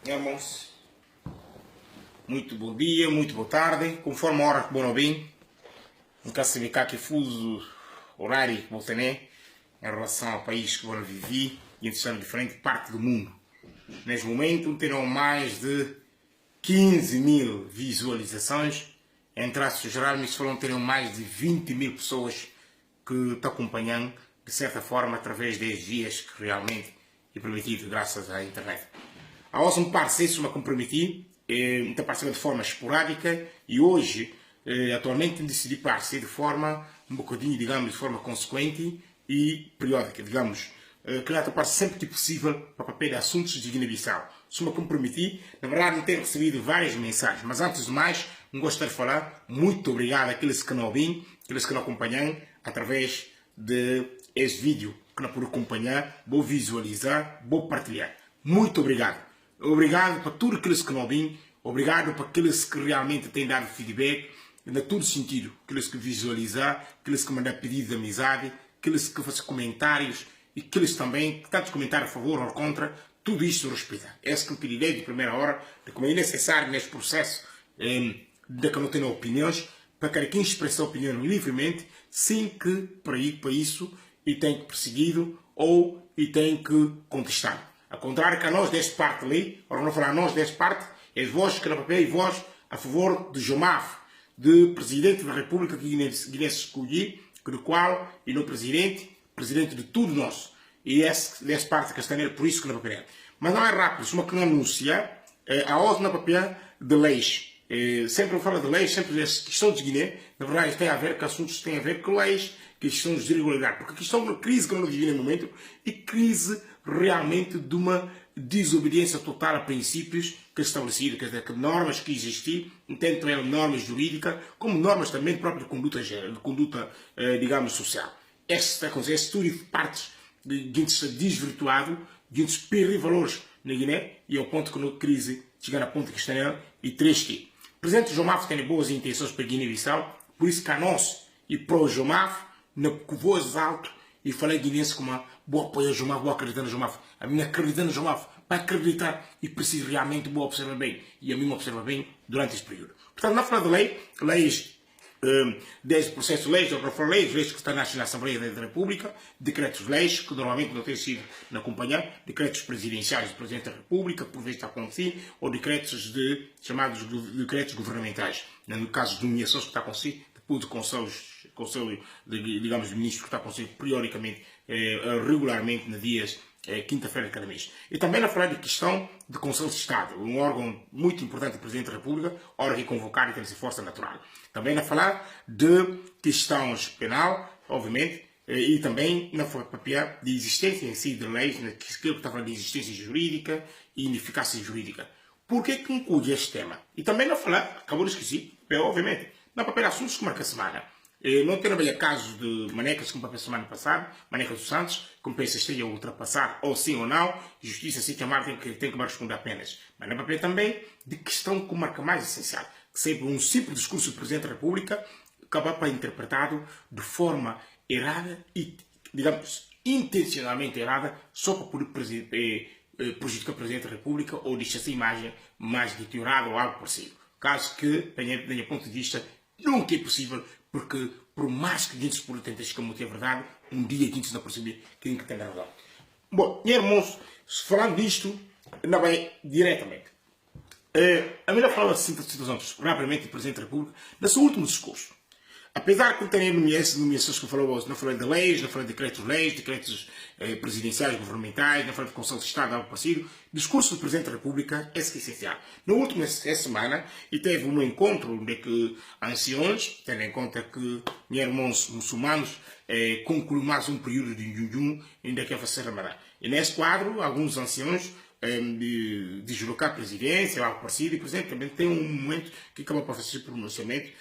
Irmãos, muito bom dia, muito boa tarde, conforme a hora que vão bem, nunca se vê cá que fuso horário que você tem em relação ao país que vão viver e em diferente parte do mundo. Neste momento terão mais de 15 mil visualizações, em traços gerais, mas falam terão mais de 20 mil pessoas que te acompanham de certa forma através das vias que realmente é permitido graças à internet. A hoje me parece isso me comprometi, me participando de forma esporádica e hoje, atualmente, decidi participar de forma um bocadinho, digamos, de forma consequente e periódica, digamos, que lá parece sempre que possível para papel de assuntos de Guiné-Bissau. Se me comprometi, na verdade, tenho recebido várias mensagens, mas antes de mais, gostaria de falar muito obrigado àqueles que não vêm, àqueles que não acompanham através deste vídeo, que não pude acompanhar, vou visualizar, vou partilhar. Muito obrigado. Obrigado para tudo aqueles que não vêm, obrigado para aqueles que realmente têm dado feedback, em todo sentido, aqueles que visualizar, aqueles que mandam pedido de amizade, aqueles que fazem comentários e aqueles também que tantos comentários a favor ou contra, tudo isto respeita. Esse que eu pedi desde a primeira hora, de como é necessário neste processo de que não tenham opiniões, para cada quem expressa a opinião livremente, sem que para isso e tem que perseguido ou e tem que contestar. Ao contrário que a nós desta parte ali, ora não falar a nós desta parte, é vós que na papel e vós a favor de Jomaf, de Presidente da República que Guiné escolhi, do qual e no Presidente de tudo nós. E desta parte castanheira, por isso que na papel. Mas não é rápido, uma que não anuncia, a ordem na papel de leis. Sempre fala de leis, sempre essa questão de Guiné, na verdade tem a ver com assuntos que têm a ver com leis, questões de irregularidade, porque a questão da crise que nós vivemos no momento é crise realmente de uma desobediência total a princípios que estabelecidos, quer dizer, que normas que existem, tanto normas jurídicas, como normas também próprias de conduta, digamos, social. Esta acontece tudo partes de ser desvirtuado, de se perder valores na Guiné, e ao ponto que na crise chegar a ponto de questão e triste. O presidente Jomaf tem boas intenções para a Guiné-Bissau, por isso que a nós e para o Jomaf, na voz alto, e falei guinense como uma boa apoio a Jomaf, boa acreditando no Jomaf. A minha acreditando no Jomaf, para acreditar e preciso realmente boa observar bem. E a mim me observa bem durante este período. Portanto, na fala de leis, desde o processo de leis, leis que estão na Assembleia da República, decretos-leis, que normalmente não têm sido na companhia, decretos presidenciais do Presidente da República, por vezes está acontecido, ou decretos chamados decretos governamentais. No caso de nomeações que está acontecendo, de conselho digamos, de ministros que está acontecendo periodicamente, regularmente, nos dias quinta-feira de cada mês. E também na falar de questão de Conselho de Estado, um órgão muito importante do Presidente da República, órgão que convocar e tem força natural. Também na falar de questões penal, obviamente, e também na papel de existência em si de leis, que está falando de existência jurídica e ineficácia jurídica. Por que inclui este tema? E também na falar, acabou de esquecer, obviamente, na papel de assuntos que marca a semana. Não tem a casos de Manecas, como para a semana passada, Manecas dos Santos, como pensa esteja a ultrapassar, ou sim ou não, justiça se chamar tem que responder apenas. Mas na papel também de questão que marca mais essencial, que sempre um simples discurso do Presidente da República acaba para interpretado de forma errada e, digamos, intencionalmente errada, só para poder prejudicar o Presidente da República ou deixar essa imagem mais deteriorada ou algo parecido. Caso que, do ponto de vista, nunca é possível, porque por mais que a gente se tentar escamotear a verdade, um dia a gente não percebe quem que tem a razão. Bom, irmãos, falando disto, não vai diretamente. A melhor fala da situação, rapidamente, do Presidente da República, no seu último discurso. Apesar de ter nomeações que falou hoje, não falei de leis, não falei de decretos-leis, decretos presidenciais, governamentais, não falei de Conselho de Estado, algo parecido, o discurso do Presidente da República é essencial. Na última semana, e teve um encontro onde que anciões, tendo em conta que irmãos muçulmanos concluem mais um período de jejum, ainda que é fazer Ramadã. E nesse quadro, alguns anciões de deslocar a presidência, algo parecido, e o Presidente também tem um momento que acaba por fazer pronunciamento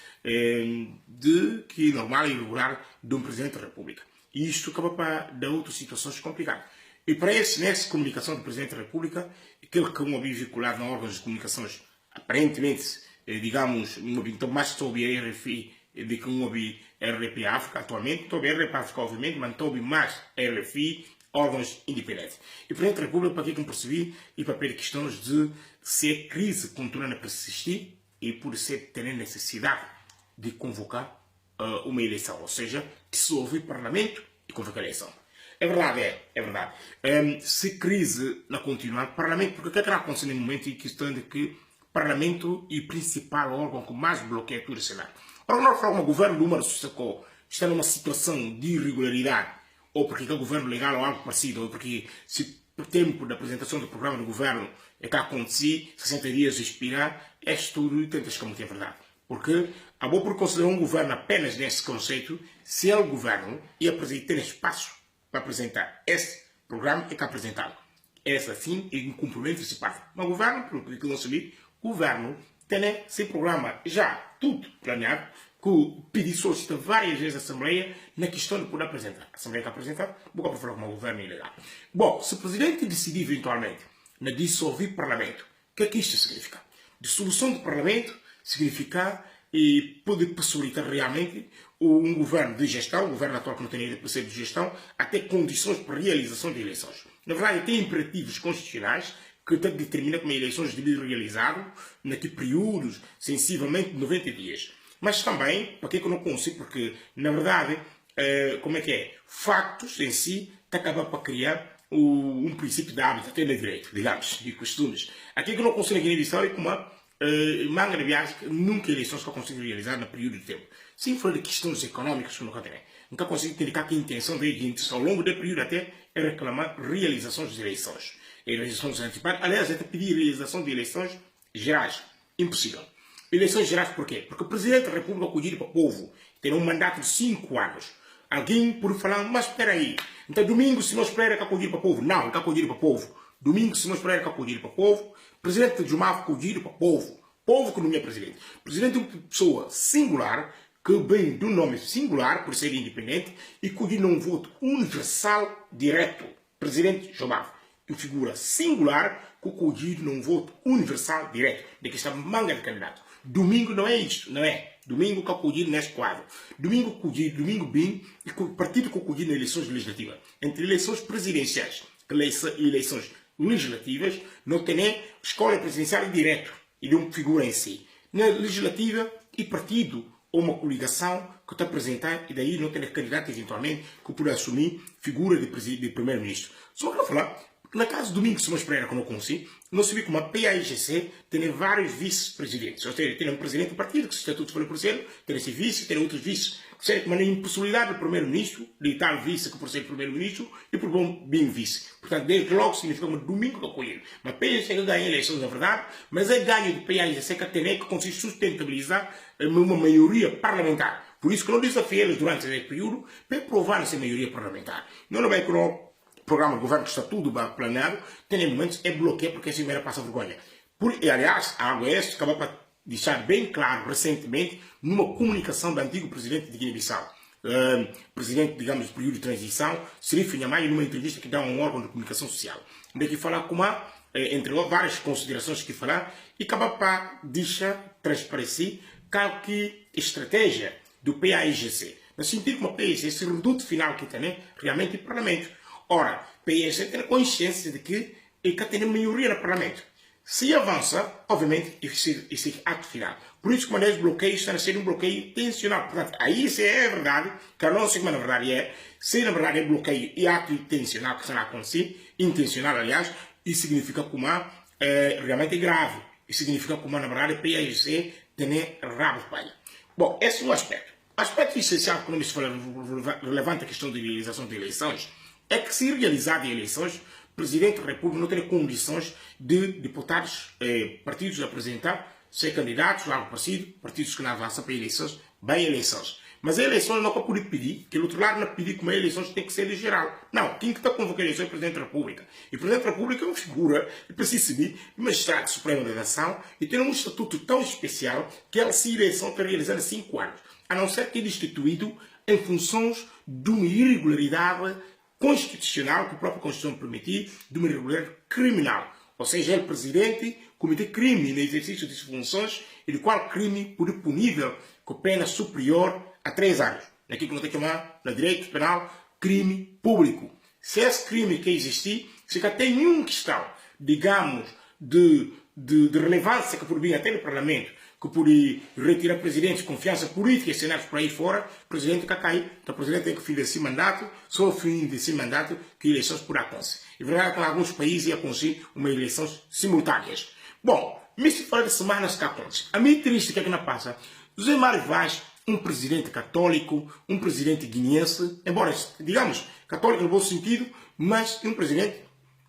de que é normal e irregular de um Presidente da República. E isto acaba para dar outras situações complicadas. E para nessa comunicação do Presidente da República, aquele que é vinculado a órgãos de comunicações, aparentemente, digamos, então mais sobre a RFI de que RP África atualmente, estou a RP África obviamente, mas estou mais RFI, órgãos independentes. E o Presidente da República, para que eu percebi, e para ter questões de se a crise continua a persistir e por ser ter necessidade de convocar uma eleição, ou seja, dissolver o Parlamento e convocar a eleição. É verdade, é verdade. Se crise não continuar, o Parlamento, porque o que é que vai acontecer no momento em questão de que o Parlamento é o principal órgão que mais bloqueia todo o Senado? Ora, nós falamos que o governo do Umaru Sissoko está numa situação de irregularidade, ou porque é o governo legal ou algo parecido, ou porque se o tempo da apresentação do programa do governo é que acontecia, 60 dias expirar, é tudo e tentas que não é verdade. Porque a boa por considerar um governo apenas nesse conceito, se é o governo e ter espaço para apresentar esse programa, é que apresentado. Esse assim é um cumprimento desse parte. Mas o governo, pelo que não sabia, o governo tem esse programa já tudo planeado, que pediu solicita várias vezes à Assembleia na questão de poder apresentar. A Assembleia que apresentar, vou para falar com o governo ilegal. Bom, se o Presidente decidir eventualmente na dissolver o Parlamento, o que é que isto significa? Dissolução do Parlamento significa e poder possibilitar realmente um governo de gestão, o governo atual que não tem ainda processo de gestão, até condições para a realização de eleições. Na verdade, tem imperativos constitucionais que determinam como eleições devem ser realizadas naqueles períodos, sensivelmente de 90 dias. Mas também, para que eu não consigo, porque, na verdade, como é que é? Factos em si acabam para criar um princípio de hábito, até de direito, digamos, e costumes. Aqui que eu não consigo na Guiné-Bissau é como manga de viagem, nunca eleições que eu consigo realizar no período de tempo. Se for de questões econômicas, que eu nunca consigo indicar que a intenção deles, ao longo do período até, é reclamar realizações de eleições. Eleições antecipadas, aliás, até pedir realização de eleições gerais. Impossível. Eleições gerais por quê? Porque o Presidente da República acudir para o povo, tem um mandato de 5 anos. Alguém por falar, mas espera aí, então domingo se não espera que acudir para o povo. Não, que acudir para o povo. Domingo se não espera que acudir para o povo. Presidente de Jumaf acudir para o povo. Povo que não é presidente. Presidente é uma pessoa singular, que vem do nome singular, por ser independente, e acudir num voto universal direto. Presidente Jumaf. Uma figura singular, que acudir num voto universal direto. Daqui está manga de candidato. Domingo não é isto, não é? Domingo que acudir neste quadro. Domingo acudir, domingo bem, e o partido que acudir nas eleições legislativas. Entre eleições presidenciais e eleições legislativas, não tem nem escolha presidencial direto e de uma figura em si. Na legislativa, e partido ou uma coligação que está a apresentar, e daí não tem candidato eventualmente que pode assumir figura de primeiro-ministro. Só para falar, na casa do Domingos Simões Pereira, que eu não consigo, não sabia como a PAIGC tem vários vice-presidentes. Ou seja, tem um presidente do partido, que se estatuto for por ser, tem esse vice, tem outros vices. Ou seja, uma impossibilidade do primeiro-ministro, de tal vice que por ser primeiro-ministro, e por bom bem vice. Portanto, desde logo significa um domingo que acolher. Mas a PAIGC ganha eleições, na verdade, mas é ganho de PAIGC que tem que conseguir sustentabilizar uma maioria parlamentar. Por isso que não desafia eles durante esse período para provar essa maioria parlamentar. Não é que não programa do governo que está tudo planeado, tem momentos é bloqueio porque essa primeira passa vergonha. E, aliás, a AGS acabou para deixar bem claro recentemente numa comunicação do antigo presidente de Guiné-Bissau, presidente, digamos, do período de transição, Serif Nhamaia, numa entrevista que dá a um órgão de comunicação social. Onde que falar com entre várias considerações que falar, e acaba para deixar transparecer que estratégia do PAIGC. No sentido que o PAIGC, esse reduto final que tem, realmente é o Parlamento. Ora, o PAIGC tem a consciência de que ele tem a maioria no Parlamento. Se avança, obviamente, esse ato final. Por isso que o bloqueio está a ser um bloqueio intencional. Portanto, aí se é verdade, que eu não sei como na verdade é, se na verdade é bloqueio e ato intencional que está a acontecer, intencional aliás, isso significa que realmente é grave. Isso significa que na verdade o PAIGC tem rabo de palha. Bom, esse é um aspecto. O aspecto essencial, quando se fala relevante a questão da realização de eleições, é que se realizar eleições, o Presidente da República não tem condições de deputados, partidos apresentar, ser candidatos, algo parecido, partidos que não avançam para eleições, bem eleições. Mas as eleições não pode pedir, que o outro lado não pedir como as eleições tem que ser de geral. Não, quem que está convocando eleições é o Presidente da República. E o Presidente da República é uma figura que precisa subir magistrado supremo da nação e tem um estatuto tão especial que essa eleição está realizada em 5 anos. A não ser que ele é destituído em funções de uma irregularidade constitucional, que a própria Constituição permitir, de uma irregularidade criminal. Ou seja, ele, Presidente, cometeu crime no exercício de suas funções e de qual crime por punível com pena superior a 3 anos. Naquilo que não tem que chamar, no direito penal, crime público. Se esse crime que existir, se cá tem nenhuma questão, digamos, de relevância que por vir até no Parlamento, que por retirar presidentes de confiança política e cenários por aí fora, o presidente que cai, então o presidente tem que fim desse mandato, só o fim desse mandato que eleições por acontecer. É verdade que em alguns países ia acontecer uma eleições simultâneas. Bom, mas se fala de semanas que acontece. A mim triste que é que não passa. José Mário Vaz, um presidente católico, um presidente guineense, embora, digamos, católico no bom sentido, mas um presidente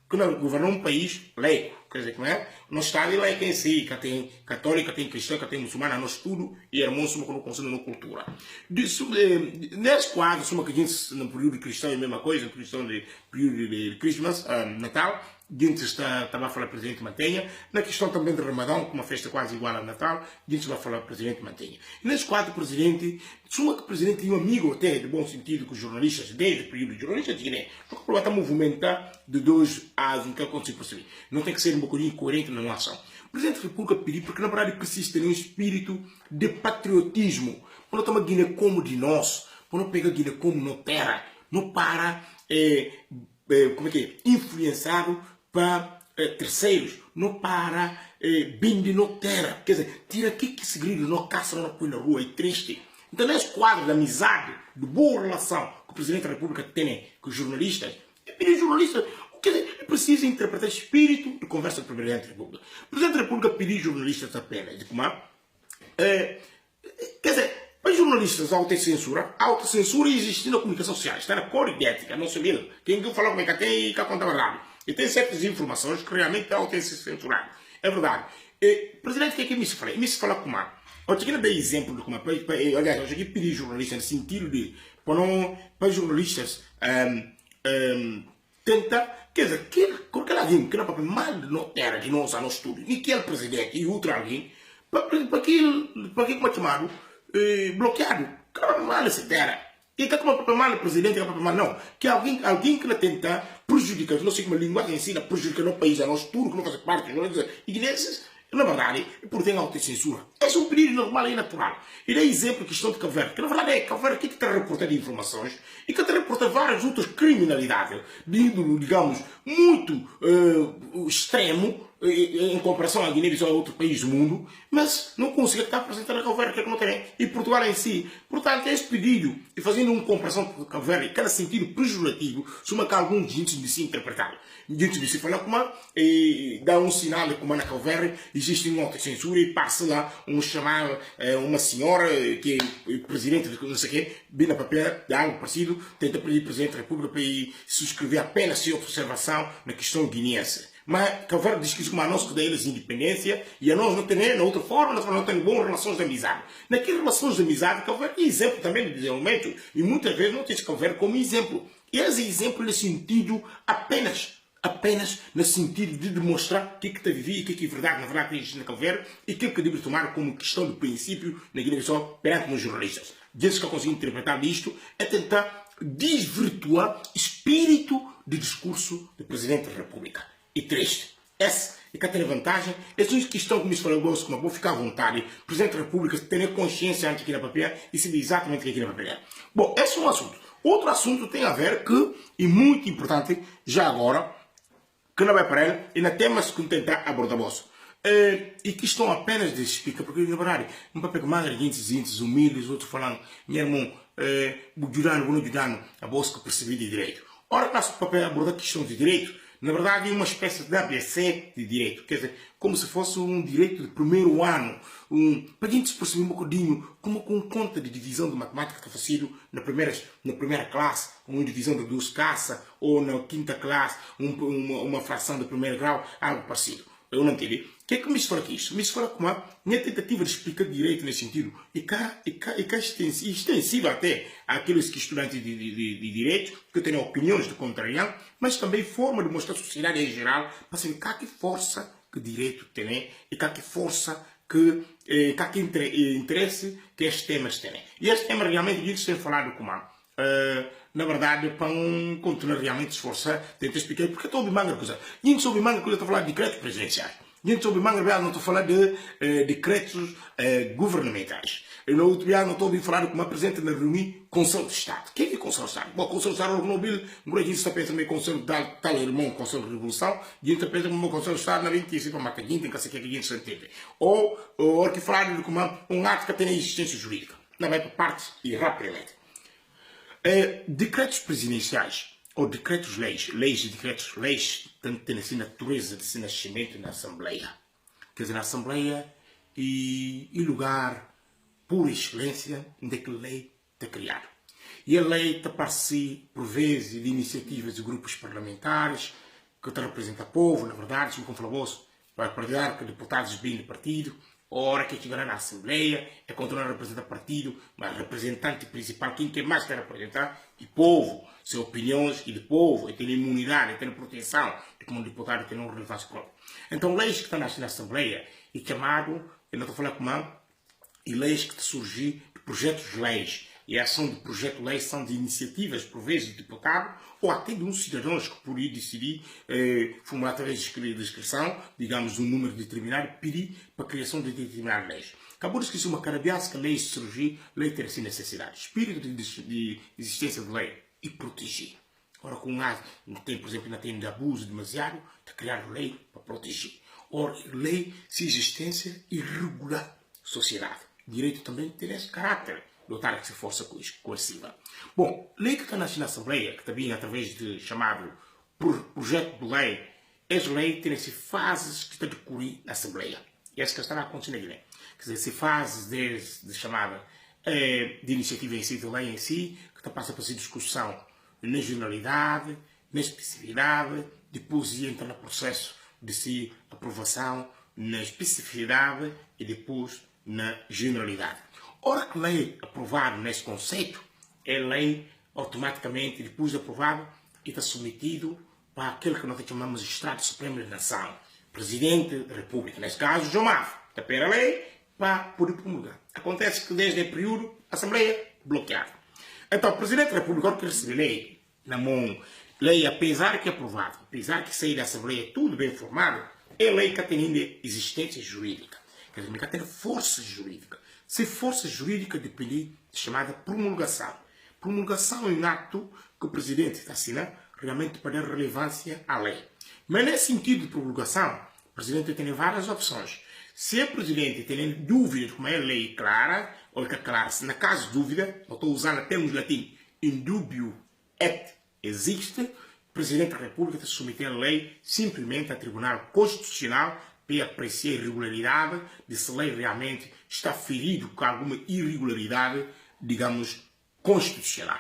que não governou um país laico. Quer dizer, como é? No Estado laico em si, que tem católica, tem cristã, que tem muçulmana, nós tudo, e irmãos, que não conseguem na cultura. Nesse quadro, que a gente, no período cristão, é a mesma coisa, no período de Christmas, Natal, a gente estava a falar presidente Mantenha. Na questão também de Ramadão, que uma festa quase igual ao Natal, a gente vai falar presidente Mantenha. E nesse quadro, presidente, suma que o presidente tem um amigo até, de bom sentido, com os jornalistas, desde o período de jornalistas de Guiné, porque o movimentar de dois anos, que eu consigo perceber. Não tem que ser um bocadinho coerente na ação. O presidente da República pediu, porque na verdade precisa ter um espírito de patriotismo. Quando toma Guiné como de nós, quando pega Guiné como não terra, não para, como é que é, influenciado para terceiros, não para bem de não terra. Quer dizer, tira que segredo, não caça, não põe na rua, é triste. Então, nesse quadro de amizade, de boa relação que o presidente da República tem com os jornalistas, e jornalistas, quer dizer, é preciso interpretar o espírito de conversa do presidente da República. O presidente da República pediu jornalistas apenas, de como quer dizer, para jornalistas, a autocensura existe na comunicação social, está na código de ética, não se olvida. Quem fala como é que tem e que conta a verdade. E tem certas informações que realmente é autocensurado. É verdade. O presidente, o que é que me se fala? Me se fala como eu cheguei a dar exemplo de como aliás, eu cheguei a pedir jornalistas no sentido de, para jornalistas tentar, quer dizer, qualquer alguém que não pode mal não era de nós a nosso estudo, e que é o presidente e outro alguém, para que como é chamado, bloqueado, que não mal se terra. E que como é mal o presidente, que é mal não, que alguém que não tenta prejudicar, não sei como a linguagem ensina, prejudicar no país a nosso estudo, que não faz parte, igrejas. Na verdade, por ter autocensura. É um período normal e natural. E dá exemplo a questão de Cabo Verde, que na verdade é Cabo Verde que está a reportar informações e que está a reportar várias outras criminalidades, de índole, digamos, muito extremo, em comparação à Guiné-Bissau ou a outro país do mundo, mas não consegue estar apresentando a Cabo Verde, que é que não tem. E Portugal em si. Portanto, esse pedido, e fazendo uma comparação com Cabo Verde, cada sentido pejorativo, suma que alguns gente de se interpretar. Gente de se falar como dá um sinal de como na Cabo Verde existe uma autocensura e passa lá uma senhora que é presidente de não sei o quê, bem na papel de algo parecido, tenta pedir presidente da República para ir subscrever apenas sua observação na questão guineense. Mas Cabo Verde diz que como a nós que dá eles independência e a nós não tem na outra forma, nós não temos boas relações de amizade. Naquelas relações de amizade, Cabo Verde é exemplo também de desenvolvimento e muitas vezes não tem Cabo Verde como exemplo. E esse exemplo no sentido apenas no sentido de demonstrar o que está vivendo e o que é verdade, na verdade, existe na Cabo Verde e o que deve tomar como questão de princípio na Guiné-Bissau perante os jornalistas. Desde que eu consigo interpretar isto é tentar desvirtuar o espírito de discurso do Presidente da República. E triste. Essa é que tem vantagem. Essa é uma questão que me falou como vou ficar à vontade. O Presidente da República ter consciência antes aqui na papel e saber exatamente o que é aqui na papel. Bom, esse é um assunto. Outro assunto tem a ver que, e muito importante, já agora, que não vai para ele, e na temas que tentar abordar vosso. E que estão apenas de explicar, porque na verdade, um papel que mais gente humildes, outros falando, meu irmão, ajudando a voz que percebi de direito. Ora, que nosso papel abordar questão de direito, na verdade é uma espécie de ABC de direito, quer dizer, como se fosse um direito de primeiro ano, para a gente se perceber um bocadinho, como com conta de divisão de matemática que foi sido na primeira classe, uma divisão de 2 caça, ou na quinta classe, uma fração de primeiro grau, algo parecido. Eu não entendi. O que é que me fala aqui? Me fala como a minha tentativa de explicar direito nesse sentido e cá extensiva até àqueles que estudantes de direito, que têm opiniões de contrarião, mas também forma de mostrar à sociedade em geral para saber que força que direito tem e que força que interesse que estes temas têm. E este tema realmente a gente tem falado como na verdade, para continuar realmente a esforçar, tentar explicar, porque estou ouvindo manga coisa. Gente sobre manga coisa, estou a falar de decretos presidenciais. Gente sobre manga não estou a falar de decretos governamentais. Eu no outro dia não estou a ouvir falar de como apresenta na reunião Conselho de Estado. O que é Conselho Conselho de Estado. Bom, o Conselho de Estado Chernobyl, a gente está pensando em Conselho de tal irmão, Conselho de Revolução, e a gente está pensando no Conselho de Estado, na 25, mas que a gente tem que ser que a gente se entende. Ou, o que falar de como um ato que tem existência jurídica. Não vai para parte e rapidamente. Decretos presidenciais, ou decretos-leis, leis e decretos-leis, têm assim natureza de nascimento na Assembleia. Quer dizer, na Assembleia e lugar por excelência onde que a lei está criada. E a lei está para si, por vezes, de iniciativas de grupos parlamentares, que está a representar o povo, na verdade, como falou, vai partidário, que deputados bem de partido, a hora que chegará na Assembleia, é continuar a representar partido, mas representante principal, quem mais está a representar, e povo, suas opiniões, e de povo, e tem imunidade, e tem proteção, e como deputado tem uma relevância própria. Então, leis que estão na Assembleia, e chamado, eu não estou falando como e leis que surgem de projetos de leis. E a ação de projeto de lei são de iniciativas, por vezes, de deputado, ou até de uns cidadãos que poderiam decidir formular através de inscrição, digamos, um número determinado, pedir para a criação de determinadas leis. Acabou de esquecer uma carabias que a lei surgir, lei ter essa necessidade. Espírito de existência de lei e proteger. Ora, com tem, por exemplo, ainda tem de abuso demasiado, de criar lei para proteger. Ora, lei se existência e regular a sociedade. Direito também tem esse caráter. Notar que se força coerciva. Bom, lei que está na Assembleia, que também através de chamado projeto de lei, essa lei tem essas fases que está a decorrer na Assembleia. E essa que está acontecendo aqui, né? Quer dizer, essas fases de chamada de iniciativa em si, de lei em si, que está passa para ser discussão na generalidade, na especificidade, depois entra no processo de si aprovação na especificidade e depois na generalidade. Ora que lei aprovada nesse conceito, é lei automaticamente, depois de aprovado, e está submetido para aquele que nós chamamos de Estado Supremo da Nação, Presidente da República. Nesse caso, João Mafra, está pela lei para poder promulgar. Acontece que desde esse período, a Assembleia é bloqueada. Então, o Presidente da República, quando recebe lei na mão, lei, apesar que é aprovada, apesar que sair da Assembleia tudo bem formado, é lei que tem ainda existência jurídica. Quer dizer, que tem força jurídica. Se força jurídica depende de chamada promulgação. Promulgação é um ato que o Presidente está assinando realmente para dar relevância à lei. Mas nesse sentido de promulgação, o Presidente tem várias opções. Se o Presidente tem dúvida de como é a lei clara, ou que é clara, se na caso de dúvida, eu estou usando termos latim, indubio et existe, o Presidente da República está submetendo a lei simplesmente ao Tribunal Constitucional para apreciar a irregularidade de se a lei realmente está ferido com alguma irregularidade, digamos, constitucional.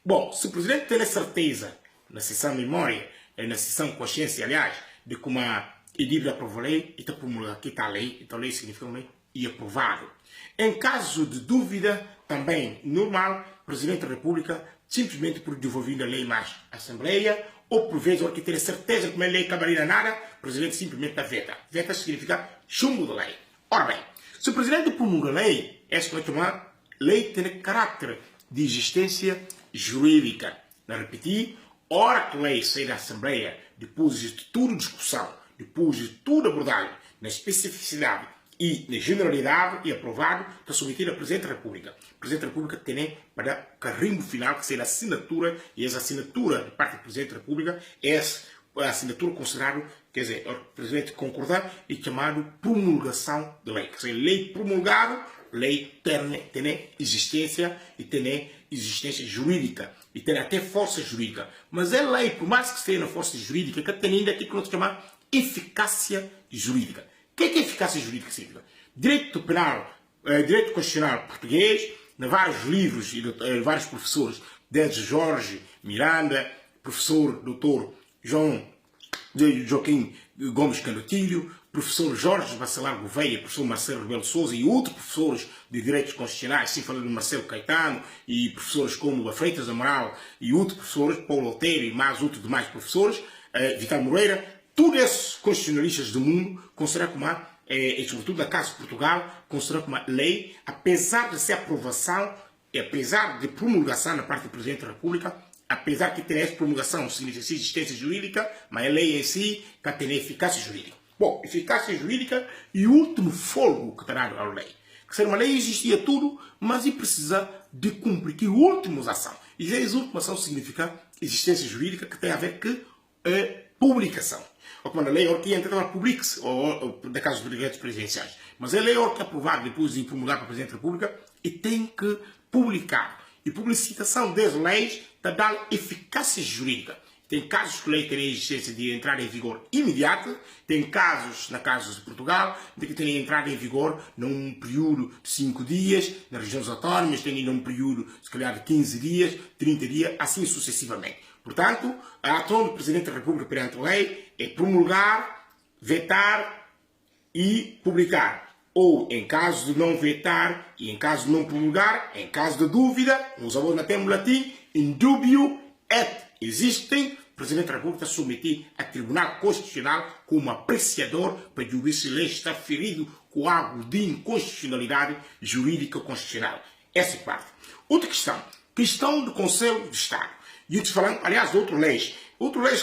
Bom, se o Presidente tem a certeza, na sessão de memória, na sessão de consciência, aliás, de como a edível aprovou a lei, e está promulgada, aqui está a lei, então a lei significa lei e aprovado. Em caso de dúvida, também normal, o Presidente da República simplesmente por devolver a lei mais à Assembleia, ou por vezes, que ter certeza que a lei acabaria nada, o Presidente simplesmente veta. Veta significa chumbo da lei. Ora bem, se o Presidente promulga a lei, essa que vai chamar lei tem caráter de existência jurídica. Não repetir, ora que a lei sai da Assembleia, depois de toda discussão, depois de toda abordagem, na especificidade e na generalidade e aprovado, está submetido ao Presidente da República. O Presidente da República tem para carimbo final, que será a assinatura, e essa assinatura de parte do Presidente da República é a assinatura considerada, quer dizer, o Presidente concordar e chamado promulgação da lei. Quer dizer, lei promulgada, lei tem existência e tem existência jurídica e tem até força jurídica. Mas a lei, por mais que seja na força jurídica, que tem ainda aquilo que nós chamamos eficácia jurídica. O que é eficácia jurídica significa? Direito penal, direito constitucional português, em vários livros e vários professores, desde Jorge Miranda, professor Dr. Joaquim Gomes Candotilho, professor Jorge Bacelar Gouveia, professor Marcelo Rebelo de Sousa e outros professores de direitos constitucionais, assim falando de Marcelo Caetano, e professores como Freitas Amaral e outros professores, Paulo Otero e mais outros demais professores, Vital Moreira, todos esses constitucionalistas do mundo consideram como e sobretudo na Casa de Portugal, consideram como lei, apesar de ser aprovação e apesar de promulgação na parte do Presidente da República, apesar de ter essa promulgação significa existência jurídica, mas a lei em si que tem eficácia jurídica. Bom, eficácia jurídica e o último folgo que terá a lei. Que ser uma lei existia tudo, mas precisa de cumprir que últimos ação. E a última ação significa existência jurídica que tem a ver com publicação. Ou quando a lei que entra publica-se, ou de casos de decretos presidenciais. Mas a lei que é aprovada depois de promulgar para o Presidente da República e tem que publicar. E publicitação das leis dá eficácia jurídica. Tem casos que a lei tem a existência de entrar em vigor imediata, tem casos, na casos de Portugal, de que tem entrada em vigor num período de 5 dias, nas regiões autónomas tem ainda um período, se calhar, de 15 dias, 30 dias, assim sucessivamente. Portanto, a ação do Presidente da República perante a lei é promulgar, vetar e publicar. Ou, em caso de não vetar e em caso de não promulgar, em caso de dúvida, nos avós na termo latim, in dubio et. Existem, o Presidente da República submetido a Tribunal Constitucional como apreciador para ver se a lei está ferido com algo de inconstitucionalidade jurídica constitucional. Essa é parte. Outra questão do Conselho de Estado. E eu te falando, aliás, de outras leis,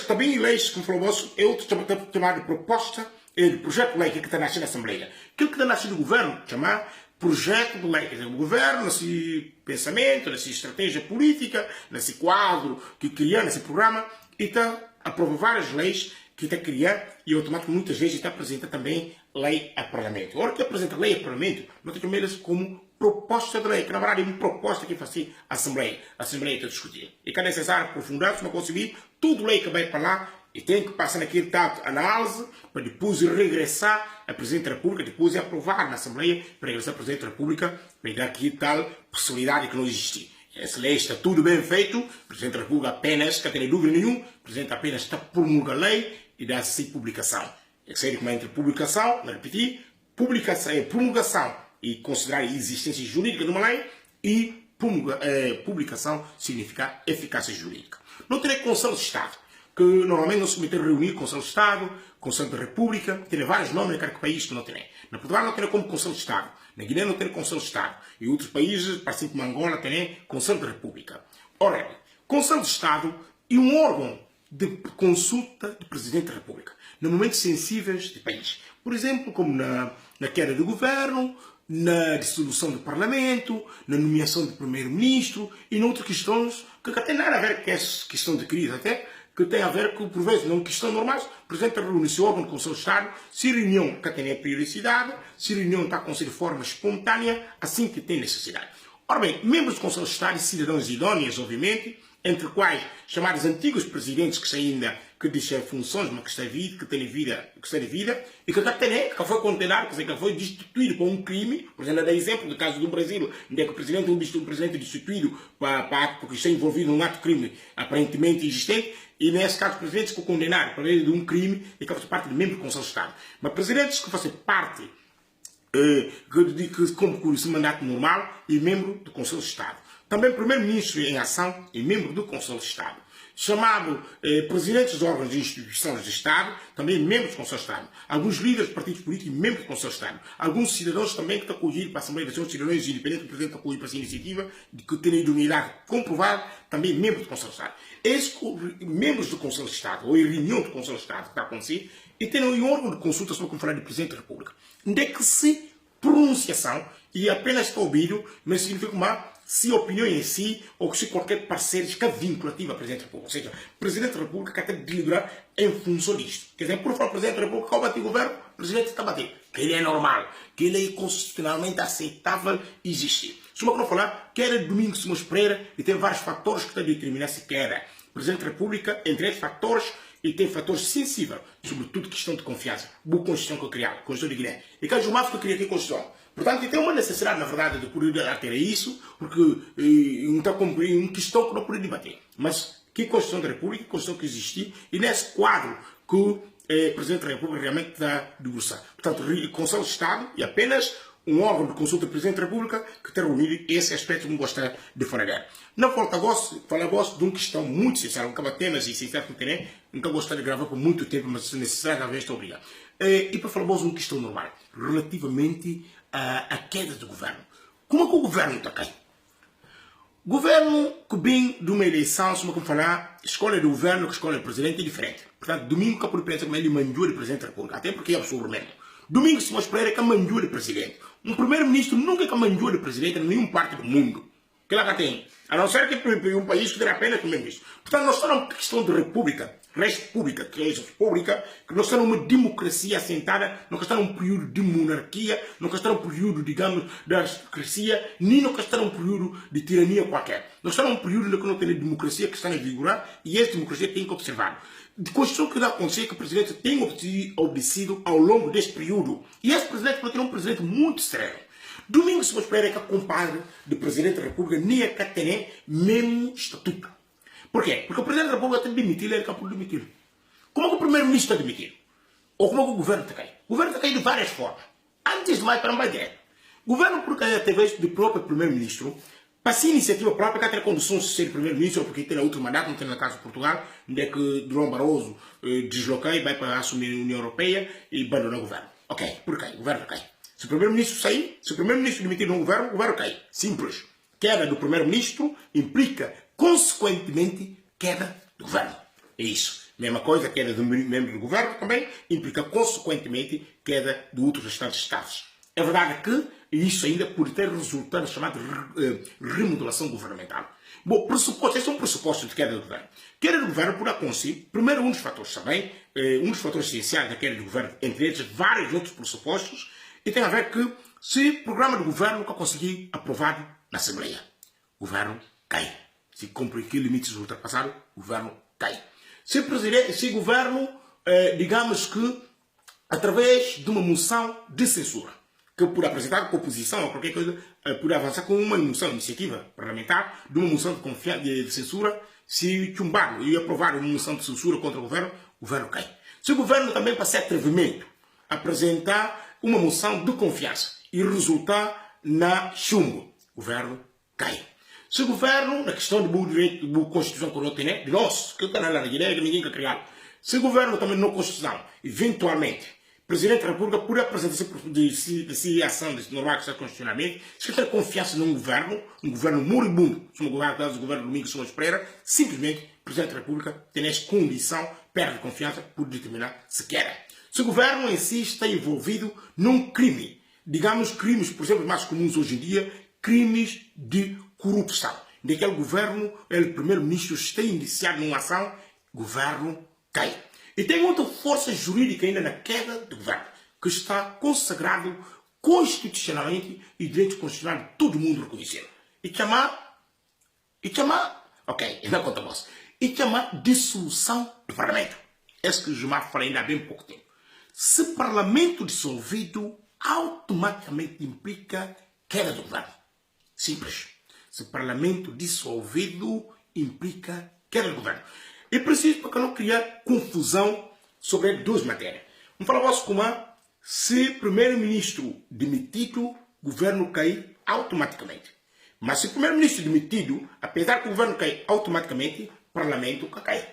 também leis, como falou você, é outro chamado de proposta, de projeto de lei que está nascendo na Assembleia. Aquilo que está nascendo do governo, chamar projeto de lei. Quer dizer, o governo, nesse pensamento, nessa estratégia política, nesse quadro que cria, nesse programa, e está a aprovar várias leis que está a criar e automaticamente muitas vezes está a apresentar também lei a Parlamento. A hora que apresenta lei a Parlamento, nós temos eles como proposta de lei, que na verdade é uma proposta que faz a Assembleia. A Assembleia está a discutir. E que é necessário aprofundar, se não conseguir, tudo lei que vai para lá e tem que passar naquele tato análise para depois regressar a Presidente da República, depois aprovar na Assembleia para regressar a Presidente da República para dar aqui tal possibilidade que não existe. Essa lei está tudo bem feito, o Presidente da República apenas, que não tem dúvida nenhuma, o Presidente apenas está promulgando a lei e dá-se publicação. É que sei como é entre publicação, não repetir, promulgação e considerar a existência jurídica de uma lei e publicação significa eficácia jurídica. Não terei Conselho de Estado, que normalmente não se metem a reunir Conselho de Estado, Conselho da República, tem vários nomes em cada país que não tem. Na Portugal não tem como Conselho de Estado, na Guiné não tem Conselho de Estado, e outros países, assim como Angola, tem Conselho da República. Ora, Conselho de Estado é um órgão de consulta do Presidente da República, nos momentos sensíveis do país. Por exemplo, como na queda do governo, na dissolução do Parlamento, na nomeação do Primeiro-Ministro e em outras questões que não têm nada a ver com essa questão de crise, até que tem a ver com, por vezes, não questão normais. O Presidente reúne-se ao órgão do Conselho de Estado, se a reunião que tem a prioridade, se a reunião está a acontecer de forma espontânea, assim que tem necessidade. Ora bem, membros do Conselho de Estado e cidadãos idóneos, obviamente, entre quais chamados antigos presidentes que ainda que deixam funções, mas que está de vida, e que foi condenado, quer dizer, que foi destituído por um crime. Por exemplo, dá exemplo do caso do Brasil, onde o presidente destituído porque está envolvido num ato de crime aparentemente existente, e nesse caso, presidentes que foram condenados por meio de um crime e que fazem parte de membro do Conselho de Estado. Mas presidentes que fazem parte que conclui esse mandato normal e membro do Conselho de Estado. Também primeiro-ministro em ação e membro do Conselho de Estado. Chamado presidentes dos órgãos e instituições de Estado, também membros do Conselho de Estado. Alguns líderes de partidos políticos, membros do Conselho de Estado. Alguns cidadãos também que estão acolhidos para a Assembleia de Cidadãos Independentes, o Presidente está acolhido para essa iniciativa, de que tem idoneidade comprovada, também membros do Conselho de Estado. Esses membros do Conselho de Estado, ou em reunião do Conselho de Estado que está a acontecer, e tem um órgão de consulta sobre como falar do Presidente da República. Onde é que se pronunciação e apenas está ouvido, mas significa uma se opinião em si, ou se qualquer parceiro que é vinculativo ao Presidente da República. Ou seja, o Presidente da República quer ter de deliberar em função disto. Quer dizer, por falar o Presidente da República, ao bater o governo, o Presidente está a bater. Que ele é normal, que ele é constitucionalmente aceitável existir. Se uma não falar, quer Domingos Simões Pereira, e tem vários fatores que estão a determinar se quer. O Presidente da República, entre esses fatores, e tem fatores sensíveis, sobretudo questão de confiança. Boa Constituição que eu criei, Constituição de Guiné. E que o que eu queria aqui a Constituição. Portanto, tem uma necessidade, na verdade, de poder ter isso, porque não está cumprindo uma questão que não pode debater. Mas que Constituição da República, Constituição que existe, e nesse quadro que o Presidente da República realmente está a debruçar. Portanto, o Conselho de Estado é apenas um órgão de consulta do Presidente da República que tem reunido esse aspecto que não gosta de falar. Não falta falar de uma questão muito essencial, um temas essenciais que tem, nunca gostei de gravar por muito tempo, mas se necessário, às vezes estou obrigado. E para falar de uma questão normal, relativamente à queda do governo. Como é que o governo está caindo? O governo que vem de uma eleição, se como falar, escolha do governo que escolhe o presidente é diferente. Portanto, domingo que por pensa como ele mandou o presidente da República, até porque é absurdo mesmo. Domingo Simões Pereira que mandou o presidente. Um primeiro-ministro nunca caminhou de presidente em nenhuma parte do mundo. Que lá tem. A não ser que um país que terá apenas primeiro-ministro. Portanto, nós estamos numa questão de república, que nós estamos numa democracia assentada, não estamos num período de monarquia, não estamos num período, digamos, de aristocracia, nem não estamos num período de tirania qualquer. Nós estamos num período em que não tem democracia que está a vigorar e essa democracia tem que observar. De Constituição que dá a acontecer que o presidente tem obedecido ao longo deste período. E esse presidente pode ter um presidente muito sério. Domingo se espera que a compadre do presidente da República nem a tenha mesmo estatuto. Por quê? Porque o presidente da República tem de demitir, ele acabou de demitir. Como é que o primeiro-ministro está demitido? Ou como é que o governo está caindo? O governo está caindo de várias formas. Antes de mais, para uma ideia. O governo, por causa através do próprio primeiro-ministro, para a iniciativa própria, que tem condições de ser primeiro-ministro, porque tem outro mandato, não tem no caso de Portugal, onde é que Durão Barroso desloca e vai para assumir a União Europeia e abandona o governo. Ok, por quê? O governo cai. Se o primeiro-ministro sair, se o primeiro-ministro demitir no governo, o governo cai. Simples. Queda do primeiro-ministro implica, consequentemente, queda do governo. É isso. Mesma coisa, queda do membro do governo também implica, consequentemente, queda de outros restantes estados. É verdade que isso ainda pode ter resultado chamado remodelação governamental. Bom, estes são pressupostos de queda do governo. Queda do governo pode acontecer, primeiro, um dos fatores também, um dos fatores essenciais da queda do governo, entre eles vários outros pressupostos, e tem a ver que se o programa do governo nunca conseguir aprovado na Assembleia, o governo cai. Se cumpre aqui limites ultrapassados, o governo cai. Se o governo, digamos que, através de uma moção de censura, que por apresentar com oposição ou qualquer coisa, por avançar com uma moção de iniciativa parlamentar, de uma moção de censura, se chumbar e aprovar uma moção de censura contra o governo cai. Se o governo também passar atrevimento a apresentar uma moção de confiança e resultar na chumbo, o governo cai. Se o governo, na questão do direito da Constituição que não tem, de nós, que está na Guiné, que ninguém quer criar, se o governo também não Constituição, eventualmente, o Presidente da República pode apresentar-se de ação normal que está constitucionalmente, se tem confiança num governo moribundo, se o governo Domingos Simões Pereira, simplesmente o Presidente da República tem essa condição, perde confiança por determinar se quer. Se o governo em si está envolvido num crime, digamos crimes, por exemplo, mais comuns hoje em dia, crimes de corrupção. Daquele governo, o primeiro-ministro está indiciado numa ação, o governo cai. E tem outra força jurídica ainda na queda do governo, que está consagrado constitucionalmente e direito constitucional de todo mundo reconhecido. E chamar, ok, não conta voz, e chamar dissolução do parlamento. Esse que o Gilmar falou ainda há bem pouco tempo. Se parlamento dissolvido, automaticamente implica queda do governo. Simples. Se parlamento dissolvido, implica queda do governo. É preciso para não criar confusão sobre duas matérias. Vamos falar como se primeiro-ministro demitido, governo cai automaticamente. Mas se primeiro-ministro demitido, apesar que o governo cai automaticamente, parlamento cai.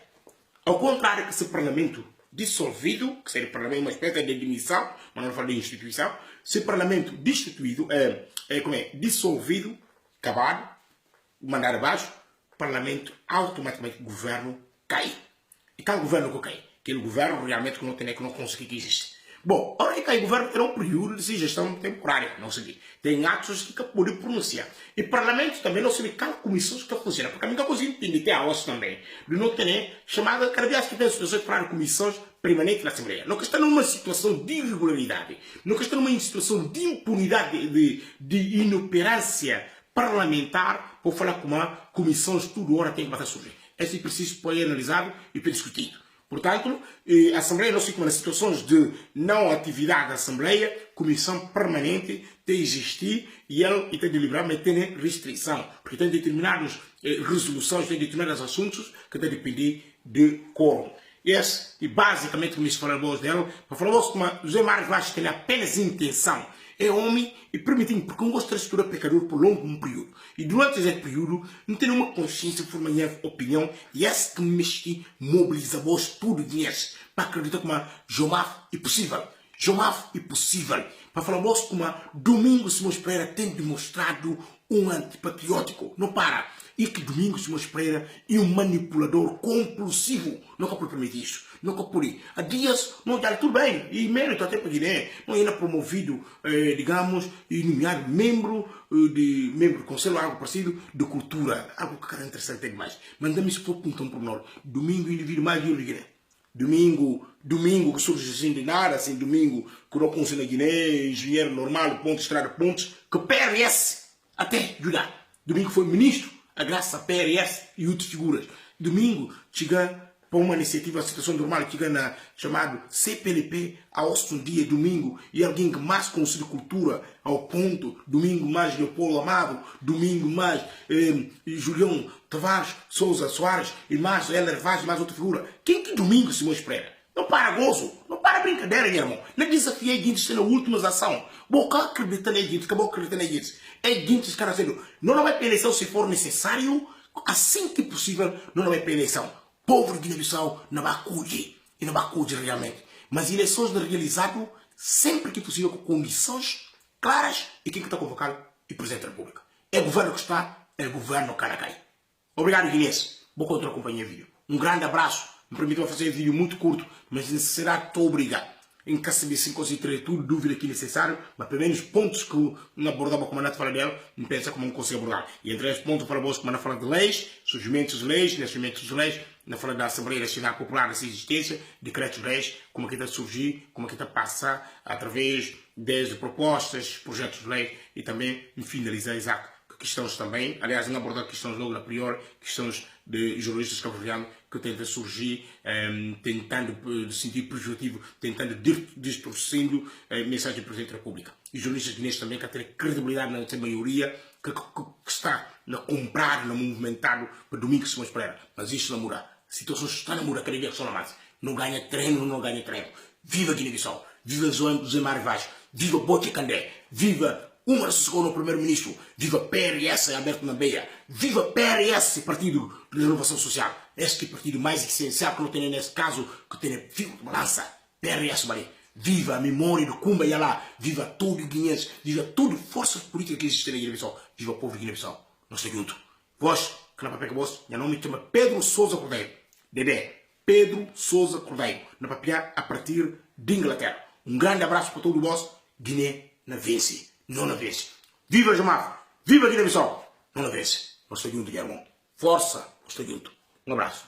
Ao contrário que se parlamento dissolvido, que seria parlamento uma espécie de demissão, mas não falo de instituição, se parlamento destituído, dissolvido, acabado, mandado abaixo, parlamento automaticamente, governo cai. E qual governo que cai? Aquele governo realmente que não consegue que existe. Bom, a hora que cai o governo terá um período de gestão temporária, não sei. Tem atos que podem pronunciar. E parlamento também não sabe qual comissões que funcionam, porque a minha coisa entende ter a osso também, de não ter chamada, cada vez que tem situações para comissões permanentes na Assembleia. Não que está numa situação de irregularidade, não que está numa situação de impunidade, de inoperância parlamentar, por falar como comissões tudo hora tem que bater surgir. Esse preciso pode ser analisado e ser discutido. Portanto, a Assembleia não fica nas situações de não atividade da Assembleia, comissão permanente tem de existir e ela tem de deliberar, mas tem restrição, porque tem determinadas resoluções, tem determinados assuntos que tem de depender de quórum. Esse, e basicamente, como se fala dela, para falar como José Mário Vaz tem apenas intenção, é homem e permitindo, porque não gosta de estudar pecador por longo um período. E durante esse período, não tem uma consciência, formar minha opinião, e esse que me mobiliza vós tudo dinheiro para acreditar como Jomaf é possível. Jomaf é possível. Para falar vós como Domingos Simões Pereira tem demonstrado um antipatriótico, não para. E que Domingos Simões Pereira é um manipulador compulsivo. Nunca pode permitir isso. Nunca pode. Há dias, não já tudo bem. E mérito até para Guiné. Não ainda promovido, digamos, e nomeado membro do Conselho, algo parecido, de cultura. Algo que cara interessante tem mais. Mandamos isso para o ponto por nós. Domingo, indivíduo mais de Guiné. Domingo que surge assim de nada, assim, domingo que não consegue na Guiné, engenheiro normal, pontos, estrada, pontos, que PRS até ajudar. Domingo foi ministro, a graça a PRS e outras figuras. Domingo chega para uma iniciativa, a situação normal, chega na chamado CPLP, ao um dia, domingo, e alguém que mais conhece cultura, ao ponto, domingo mais Leopoldo Amado, domingo mais Julião Tavares, Souza Soares, e mais Heller Vaz, mais outra figura. Quem que domingo Simões Pereira? Não para gozo, não para brincadeira, meu irmão. Não desafiei gente na última ação. Boca acredita na gente, acabou acreditando na gente. É gente, cara, sendo, não vai para eleição se for necessário, assim que possível, não vai para eleição. Povo de Guiné-Bissau não vai acudir, e não vai acudir realmente. Mas eleições realizadas sempre que possível com condições claras e quem que está convocado é o Presidente da República. É o governo que está, é o governo que cai. Obrigado, Guinense. Boa contra acompanhar o vídeo. Um grande abraço. Me permitam fazer um vídeo muito curto, mas será que estou obrigado. Em que se me considerei tudo, dúvida que é necessário, mas pelo menos pontos que não abordava como não fala dela, me pensa como não consigo abordar. E entre esses pontos para vós como não fala de leis, surgimentos de leis, nascimentos de leis, não fala da Assembleia Nacional Popular, dessa existência, decretos de leis, como é que está a surgir, como é que está a passar, através desde propostas, projetos de lei e também me finalizar, Isaac, questões também, aliás, não abordar questões logo na prior, questões de jornalistas cabo-verdianos que tentam surgir, tentando de sentido prejudicativo, tentando distorcendo a mensagem do Presidente da República. E jornalistas guineenses também que têm credibilidade na maioria, que está a comprar, a movimentar para Domingos Simões Pereira. Mas isto não muda. A situação está a mudar cada dia que só não mais. Não ganha treino, não ganha treino. Viva Guiné-Bissau, viva José Mário Vaz, viva Bote Candé, viva Umar Sissoko, primeiro-ministro, viva PRS Alberto Nambeia, viva PRS, Partido de Renovação Social. Este é o partido mais essencial que não tem nesse caso, que tem fio de balança. PRS, Bali. Viva a memória do Kumba Yalá, viva todo o Guinense, viva toda a força política que existe na Guiné-Bissau, viva o povo de Guiné-Bissau. Nós estamos juntos. Vós, que na papel que vós, meu nome chama Pedro Sousa Cordeiro. Dedé, Pedro Sousa Cordeiro, na papel a partir de Inglaterra. Um grande abraço para todos vós. Guiné na vence. Não na vence. Viva Jamar! Viva Guiné-Bissau! Não na vence. Nós estamos juntos, irmão. Força! Nós estamos juntos. Um abraço.